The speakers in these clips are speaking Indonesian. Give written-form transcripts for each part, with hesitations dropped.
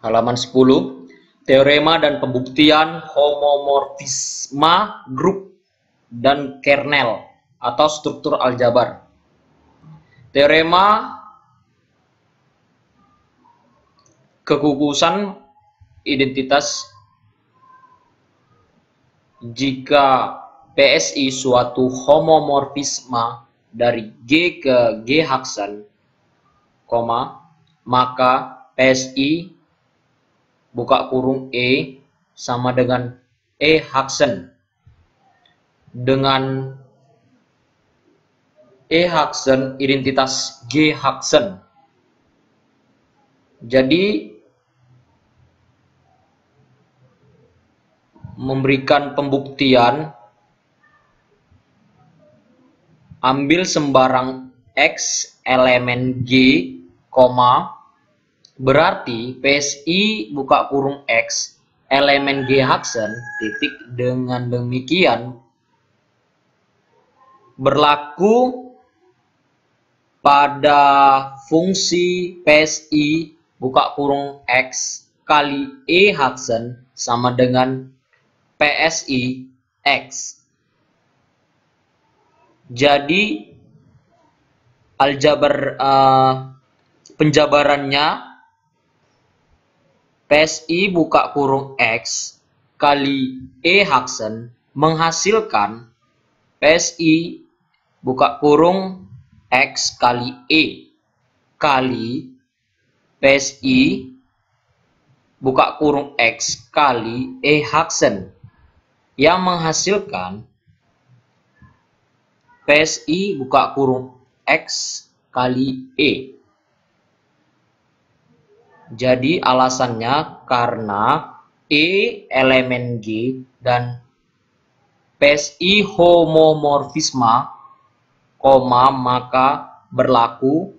halaman 10, teorema dan pembuktian homomorfisma grup dan kernel atau struktur aljabar. Teorema kekukusan identitas jika PSI suatu homomorfisma dari G ke G Haksen, maka PSI buka kurung E sama dengan E Haksen, dengan E Haksen identitas G Haksen. Jadi memberikan pembuktian, ambil sembarang X elemen G, berarti PSI buka kurung X elemen G Haksen titik. Dengan demikian berlaku pada fungsi PSI buka kurung X kali E Haksen sama dengan PSI X. Jadi aljabar penjabarannya PSI buka kurung X kali E Haksen menghasilkan PSI buka kurung X kali E kali PSI buka kurung X kali E Haksen yang menghasilkan PSI buka kurung X kali E. Jadi alasannya karena E elemen G dan PSI homomorfisma, maka berlaku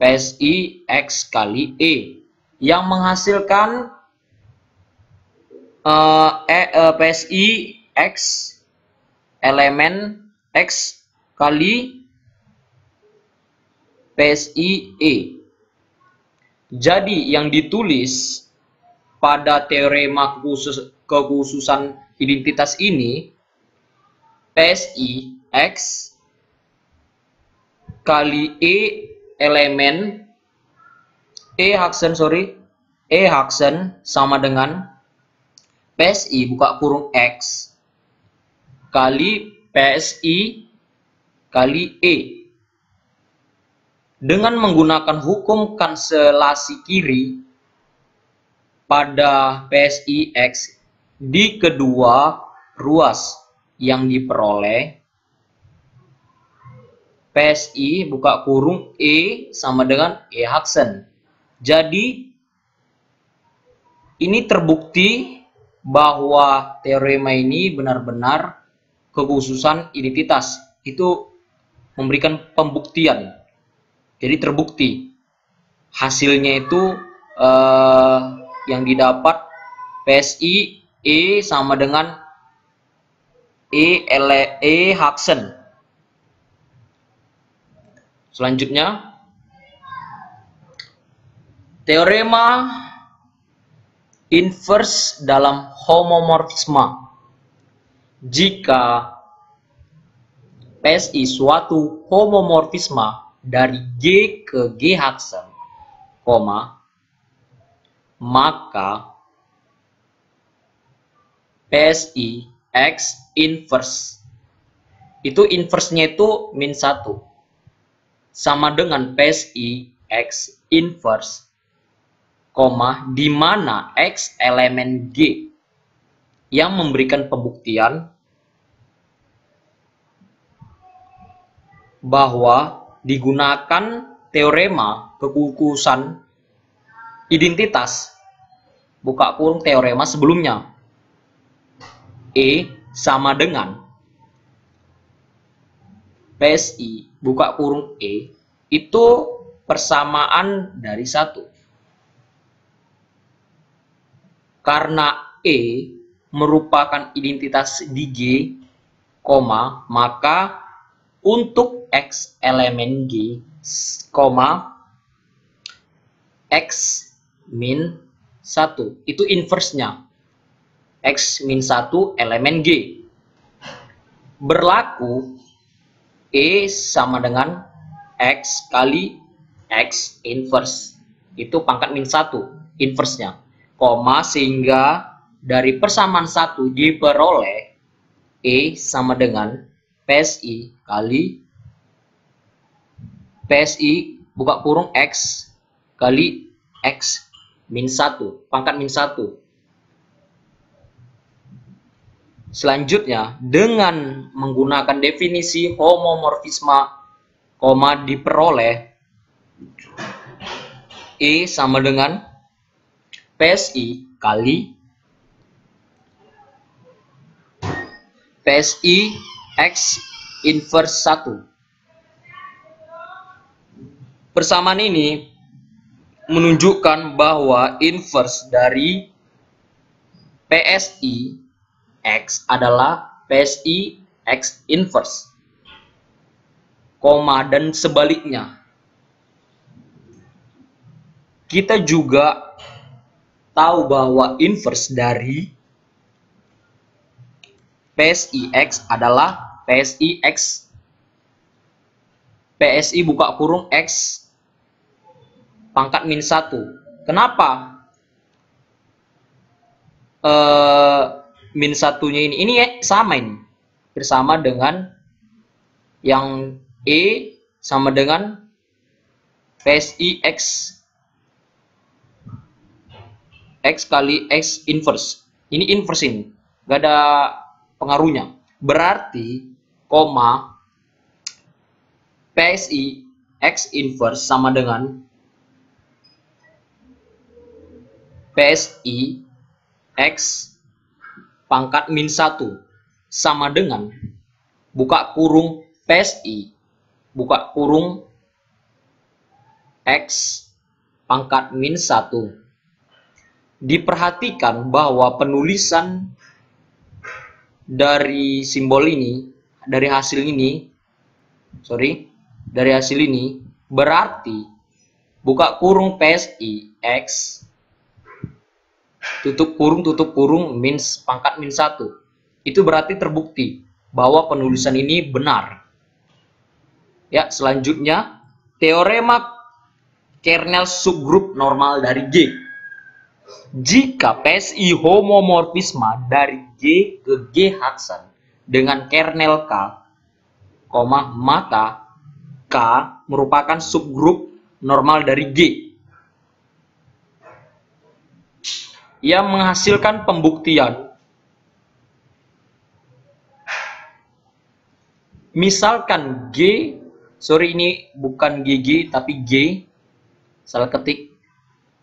PSI X kali E yang menghasilkan PSI X elemen X kali PSI E. Jadi yang ditulis pada teorema kekhususan identitas ini PSI X kali E elemen E Haksen sama dengan PSI buka kurung X kali PSI kali E. Dengan menggunakan hukum kanselasi kiri pada PSI X di kedua ruas yang diperoleh, PSI buka kurung E sama dengan E Haksen. Jadi ini terbukti bahwa teorema ini benar-benar kekhususan identitas. Itu memberikan pembuktian. Jadi terbukti hasilnya itu yang didapat PSI E sama dengan E Haksen. Selanjutnya teorema inverse dalam homomorfisme. Jika PSI suatu homomorfisme dari G ke G Haksen, maka PSI X inverse itu inverse-nya itu min 1 sama dengan PSI X inverse, di mana X elemen G yang memberikan pembuktian bahwa digunakan teorema kekhususan identitas buka kurung teorema sebelumnya E sama dengan PSI buka kurung E itu persamaan dari 1. Karena E merupakan identitas di G, maka untuk X elemen G, X min 1. Itu inverse-nya. X min 1 elemen G. Berlaku E sama dengan X kali X inverse. Itu pangkat min 1. Inverse-nya. Koma, sehingga dari persamaan 1 diperoleh E sama dengan PSI kali PSI buka kurung X kali X min 1, pangkat min 1. Selanjutnya, dengan menggunakan definisi homomorfisme, koma, diperoleh E sama dengan PSI kali PSI X inverse 1. Persamaan ini menunjukkan bahwa inverse dari PSI X adalah PSI X inverse, koma, dan sebaliknya. Kita juga tahu bahwa inverse dari PSI X adalah PSI X PSI buka kurung X pangkat min 1. Kenapa min 1-nya ini sama, ini bersama dengan yang E sama dengan PSI X kali X inverse. Ini inverse, ini gak ada pengaruhnya. Berarti koma PSI X inverse sama dengan PSI X pangkat min 1 sama dengan buka kurung PSI buka kurung X pangkat min 1. Diperhatikan bahwa penulisan dari simbol ini, dari hasil ini berarti buka kurung PSI X tutup kurung min pangkat min 1. Itu berarti terbukti bahwa penulisan ini benar. Ya, selanjutnya teorema kernel subgrup normal dari G. Jika PSI homomorfisme dari G ke G Hudson dengan kernel K, maka K merupakan subgrup normal dari G yang menghasilkan pembuktian. Misalkan G, ini bukan GG tapi G, salah ketik,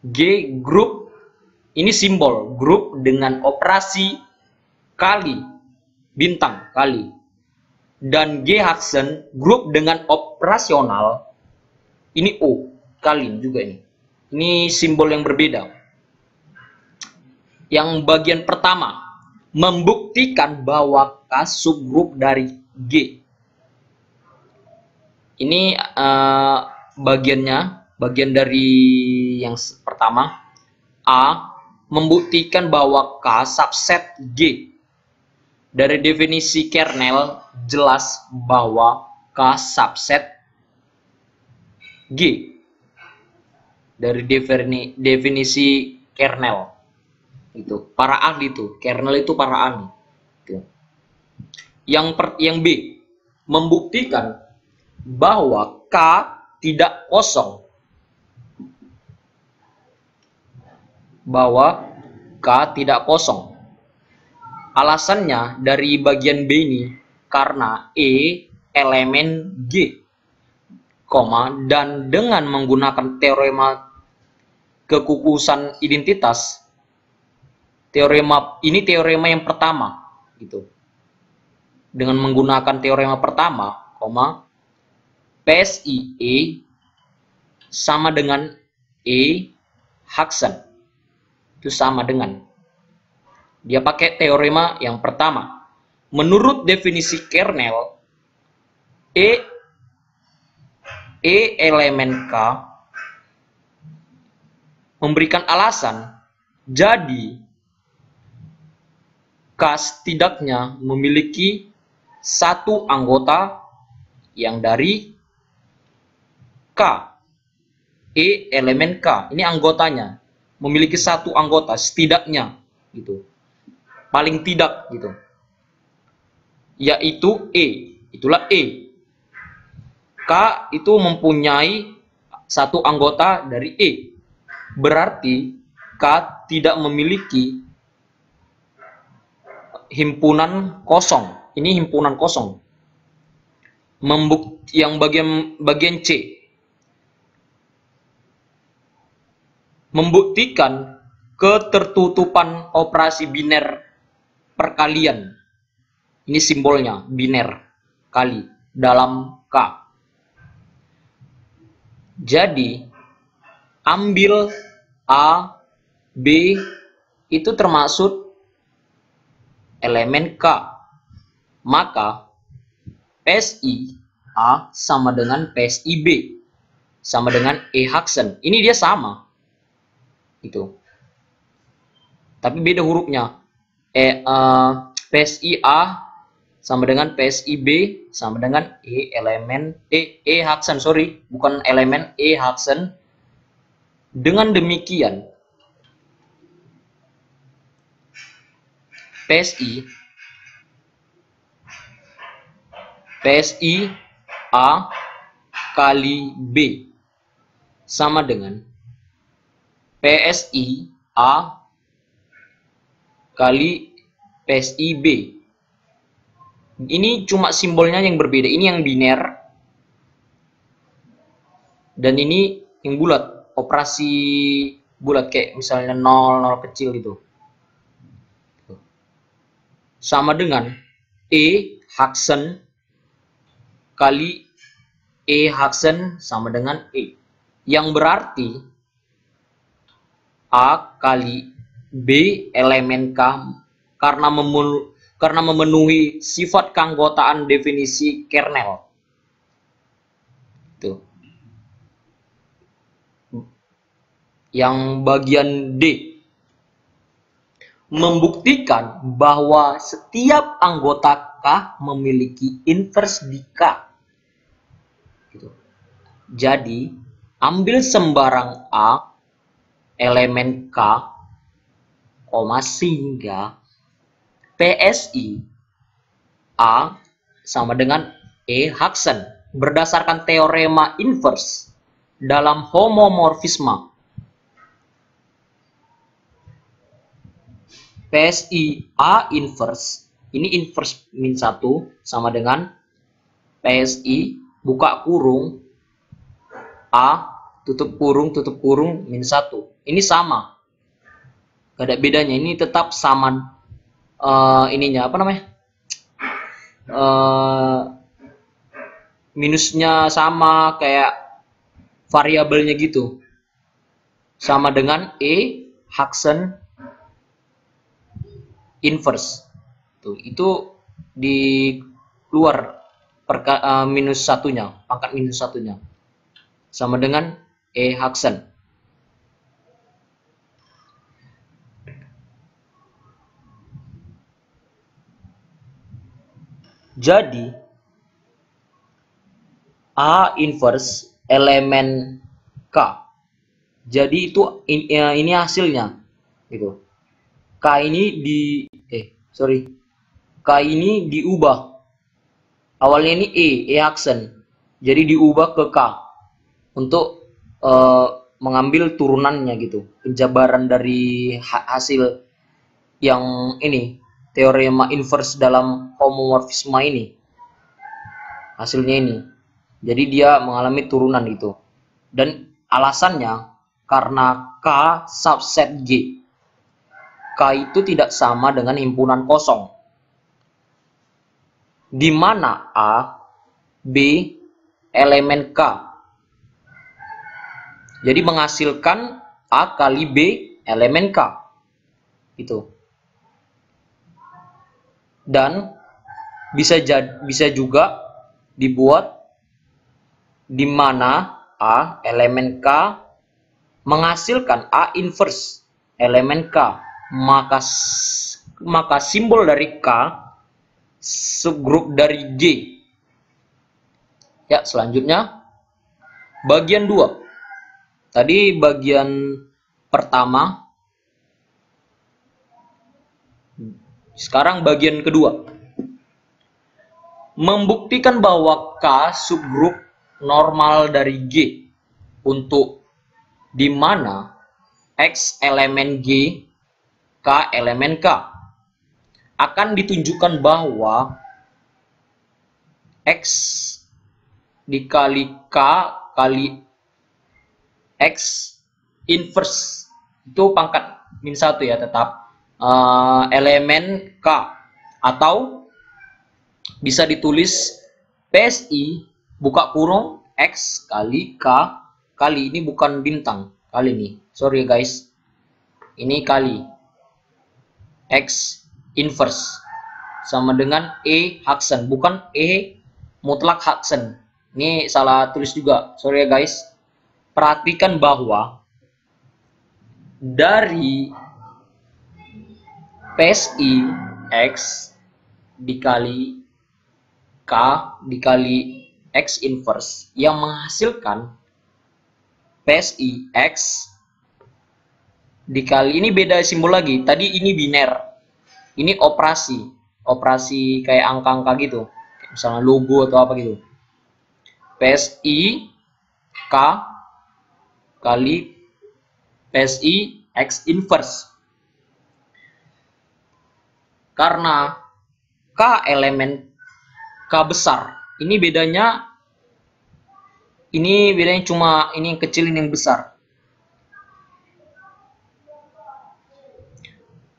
G grup, ini simbol grup dengan operasi kali, bintang kali, dan G Hudson grup dengan operasional, ini O kali juga ini. Ini simbol yang berbeda. Yang bagian pertama membuktikan bahwa K subgrup dari G. Ini bagian dari yang pertama. A membuktikan bahwa K subset G. Dari definisi kernel jelas bahwa K subset G. Dari definisi kernel itu para ahli, itu kernel itu para ahli itu. Yang B membuktikan bahwa K tidak kosong, alasannya dari bagian B ini karena E elemen G, dan dengan menggunakan teorema kekukusan identitas. Teorema yang pertama gitu. Dengan menggunakan teorema pertama, PSI E sama dengan E Hudson. Itu sama dengan. Dia pakai teorema yang pertama. Menurut definisi kernel, E elemen K memberikan alasan, jadi K setidaknya memiliki satu anggota yang dari K. E elemen K, ini anggotanya, memiliki satu anggota setidaknya gitu. Paling tidak gitu. Yaitu E. Itulah E. K itu mempunyai satu anggota dari E. Berarti K tidak memiliki himpunan kosong. Ini himpunan kosong. Yang bagian C. Membuktikan ketertutupan operasi biner perkalian. Ini simbolnya, biner kali dalam K. Jadi, ambil A, B, itu termasuk elemen K. Maka, PSI A sama dengan PSI B. Sama dengan E Hudson. Ini dia sama. Itu. Tapi beda hurufnya. PSI A sama dengan PSI B sama dengan E Hudson, sorry, bukan elemen E Hudson. Dengan demikian PSI A kali B sama dengan PSI A kali PSI B. Ini cuma simbolnya yang berbeda. Ini yang biner. Dan ini yang bulat. Operasi bulat kayak misalnya 0 kecil gitu. Sama dengan E Hudson kali E Hudson sama dengan E. Yang berarti A kali B elemen K karena memenuhi sifat keanggotaan definisi kernel. Tuh. Yang bagian D membuktikan bahwa setiap anggota K memiliki inverse di K. Gitu. Jadi, ambil sembarang A elemen K, sehingga PSI A sama dengan E Hudson berdasarkan teorema inverse dalam homomorfisme. PSI A inverse, ini inverse min 1 sama dengan PSI buka kurung A tutup kurung min 1. Ini sama. Gak ada bedanya, ini tetap sama. Ininya apa namanya, minusnya sama kayak variabelnya gitu, sama dengan E Hudson inverse. Tuh, itu di luar minus satunya, pangkat minus satunya sama dengan E Hudson. Jadi A inverse elemen K. Jadi itu ini hasilnya gitu. K ini K ini diubah. Awalnya ini E Hudson. Jadi diubah ke K untuk mengambil turunannya gitu. Penjabaran dari hasil yang ini, teorema inverse dalam homomorfisme ini. Hasilnya ini. Jadi dia mengalami turunan itu. Dan alasannya karena K subset G. K itu tidak sama dengan himpunan kosong. Di mana A, B, elemen K. Jadi menghasilkan A kali B elemen K. Itu. Dan bisa juga dibuat di mana A elemen K menghasilkan A inverse elemen K, maka simbol dari K subgrup dari G. Ya, selanjutnya bagian 2. Tadi bagian pertama, sekarang bagian kedua. Membuktikan bahwa K subgrup normal dari G untuk di mana X elemen G, K elemen K. Akan ditunjukkan bahwa X dikali K kali X inverse itu pangkat min 1 ya, tetap elemen K, atau bisa ditulis PSI buka kurung X kali K kali, ini bukan bintang kali ini, sorry guys, ini kali X inverse sama dengan E Haksen, bukan E mutlak Haksen. Ini salah tulis juga, sorry ya guys. Perhatikan bahwa dari PSI X dikali K dikali X inverse yang menghasilkan PSI X dikali, ini beda simbol lagi. Tadi ini biner, ini operasi kayak angka-angka gitu, misalnya logo atau apa gitu. PSI K kali PSI X inverse. Karena K elemen K besar, ini bedanya cuma ini yang kecil, ini yang besar.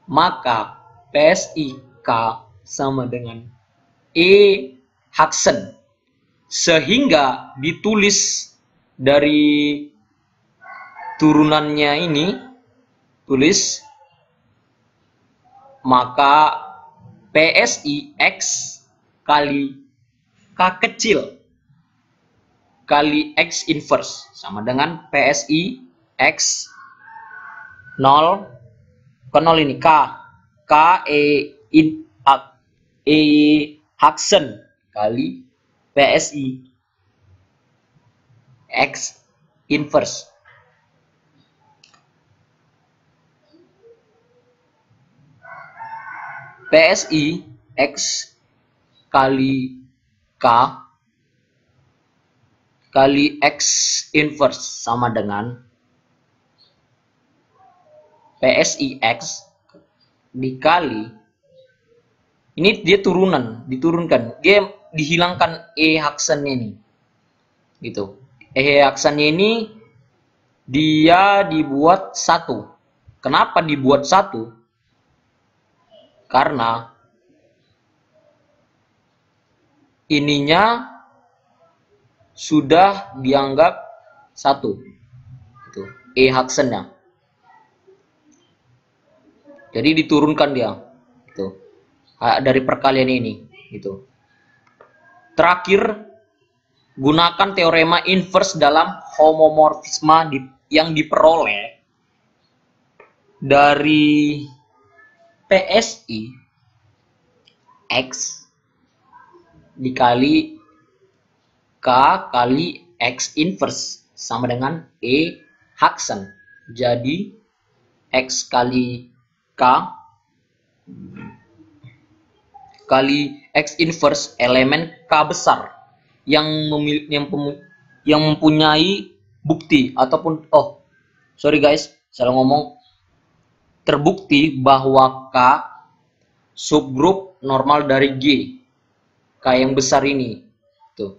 Maka PSI K sama dengan E Haksen, sehingga ditulis dari turunannya ini, tulis maka PSI X kali K kecil kali X inverse sama dengan PSI X 0 ke 0 ini K E Haksen kali PSI X inverse. PSI X kali K kali X inverse sama dengan PSI X dikali, ini dia diturunkan, dia dihilangkan E Haksen ini gitu. E Haksen ini dia dibuat 1. Kenapa dibuat 1? Karena ininya sudah dianggap 1 itu E Haksennya, jadi diturunkan dia itu dari perkalian ini gitu. Terakhir, gunakan teorema inverse dalam homomorfisme yang diperoleh dari PSI X dikali K kali X inverse sama dengan E Haksen. Jadi X kali K kali X inverse elemen K besar yang mempunyai bukti ataupun sorry guys, salah ngomong, terbukti bahwa K subgrup normal dari G, K yang besar ini tuh.